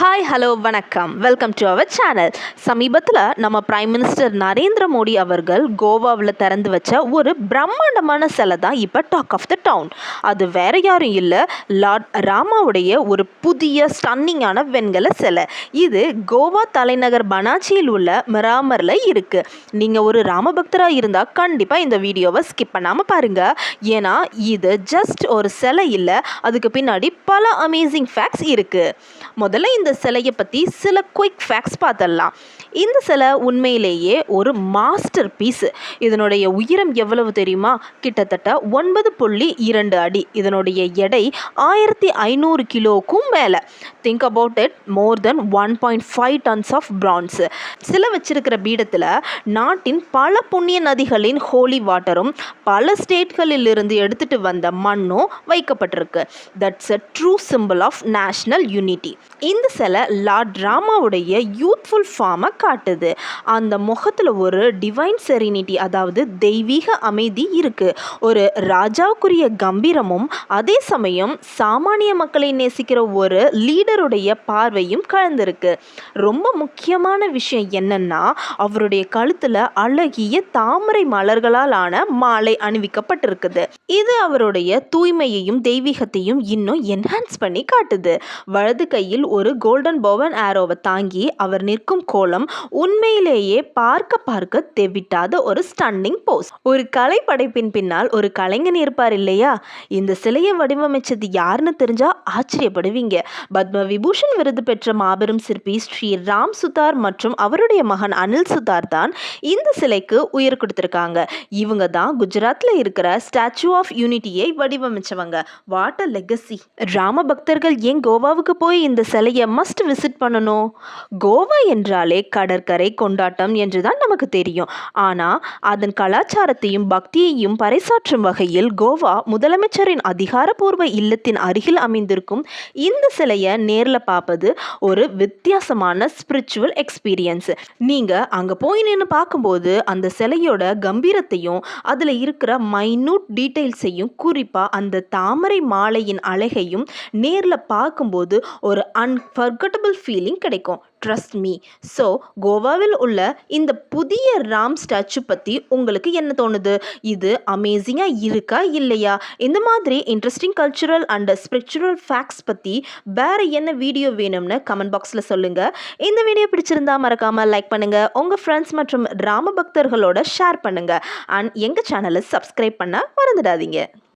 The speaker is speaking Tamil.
ஹாய் ஹலோ வணக்கம் வெல்கம் டு அவர் சேனல். சமீபத்தில் நம்ம பிரைம் மினிஸ்டர் நரேந்திர மோடி அவர்கள் கோவாவில் திறந்து வச்ச ஒரு பிரம்மாண்டமான சிலை தான் இப்போ டாக் ஆஃப் த டவுன். அது வேற யாரும் இல்லை, லார்ட் ராமாவுடைய ஒரு புதிய ஸ்டன்னிங்கான வெண்கல சிலை. இது கோவா தலைநகர் பனாச்சியில் உள்ள மிராமரில் இருக்குது. நீங்கள் ஒரு ராம பக்தராக இருந்தால் கண்டிப்பாக இந்த வீடியோவை ஸ்கிப் பண்ணாமல் பாருங்கள். ஏன்னா இது ஜஸ்ட் ஒரு சிலை இல்லை, அதுக்கு பின்னாடி பல அமேசிங் ஃபேக்ட்ஸ் இருக்குது. முதல்ல இந்த சிலையை பற்றி சில குயிக் ஃபேக்ட்ஸ் பார்த்துடலாம். இந்த சிலை உண்மையிலேயே ஒரு மாஸ்டர் பீஸ். இதனுடைய உயரம் எவ்வளவு தெரியுமா? கிட்டத்தட்ட 9.2 அடி. இதனுடைய எடை 1500 கிலோக்கும் மேலே. Think about it, more then 1.5 tons of bronze. சிலை வச்சிருக்கிற பீடத்தில் நாட்டின் பல புண்ணிய நதிகளின் ஹோலி வாட்டரும் பல ஸ்டேட்களில் இருந்து எடுத்துட்டு வந்த மண்ணும் வைக்கப்பட்டிருக்கு. That's a true simple of national unity. இந்த சிலை லார்ட் ராமாவுடைய யூத்ஃபுல் ஃபார்மை காட்டுது. அந்த முகத்தில் ஒரு டிவைன் செரினிட்டி, அதாவது தெய்வீக அமைதி இருக்குது. ஒரு ராஜாவுக்குரிய கம்பீரமும் அதே சமயம் சாமானிய மக்களை நேசிக்கிற ஒரு லீடருடைய பார்வையும் கலந்துருக்கு. ரொம்ப முக்கியமான விஷயம் என்னன்னா, அவருடைய கழுத்தில் அழகிய தாமரை மலர்களால் ஆன மாலை அணிவிக்கப்பட்டிருக்குது. இது அவருடைய தூய்மையையும் தெய்வீகத்தையும் இன்னும் என்ஹான்ஸ் பண்ணி காட்டுது. வலது கையில் ஒரு கோல்டன் பவன் ஆரோவை தாங்கி அவர் நிற்கும் கோலம் உண்மையிலேயே பார்க்க தெவிட்டாத ஒரு ஸ்டன்னிங் போஸ். ஒரு கலை படைப்பின் பின்னால் ஒரு கலைஞன் இருப்பார் இல்லையா? இந்த சிலையை வடிவமைச்சது யாருன்னு தெரிஞ்சா ஆச்சரியப்படுவீங்க. பத்ம விபூஷன் விருது பெற்ற மாபெரும் சிற்பி ஸ்ரீ ராம் சுதார் மற்றும் அவருடைய மகன் அனில் சுதார் தான் இந்த சிலைக்கு உயிர் கொடுத்திருக்காங்க. இவங்க தான் குஜராத்ல இருக்கிற ஸ்டாச்சு ஆஃப் யூனிட்டியை வடிவமைச்சவங்க. What a legacy! ராம பக்தர்கள் ஏன் கோவாவுக்கு போய் இந்த சிலையை மஸ்ட் விசிட் பண்ணணும்? கோவா என்றாலே கடற்கரை கொண்டாட்டம் என்றுதான் நமக்கு தெரியும். ஆனால் அதன் கலாச்சாரத்தையும் பக்தியையும் பறைசாற்றும் வகையில் கோவா முதலமைச்சரின் அதிகாரப்பூர்வ இல்லத்தின் அருகில் அமைந்திருக்கும் இந்த சிலையை நேரில் பார்ப்பது ஒரு வித்தியாசமான ஸ்பிரிச்சுவல் எக்ஸ்பீரியன்ஸ். நீங்கள் அங்கே போய் நின்று பார்க்கும்போது அந்த சிலையோட கம்பீரத்தையும் அதில் இருக்கிற மைனூட் டீட்டெயில்ஸையும், குறிப்பாக அந்த தாமரை மாலையின் அழகையும் நேரில் பார்க்கும்போது ஒரு அன்ஃபர்கட்டபிள் ஃபீலிங் கிடைக்கும். Trust me. ஸோ கோவாவில் உள்ள இந்த புதிய ராம் ஸ்டாச்சு பற்றி உங்களுக்கு என்ன தோணுது? இது அமேசிங்காக இருக்கா இல்லையா? இந்த மாதிரி interesting cultural and spiritual facts பற்றி வேறு என்ன வீடியோ வேணும்னு கமெண்ட் பாக்ஸில் சொல்லுங்கள். இந்த வீடியோ பிடிச்சிருந்தா மறக்காமல் லைக் பண்ணுங்கள், உங்கள் ஃப்ரெண்ட்ஸ் மற்றும் ராம பக்தர்களோட ஷேர் பண்ணுங்கள். அண்ட் எங்கள் சேனலை சப்ஸ்கிரைப் பண்ண மறந்துடாதீங்க.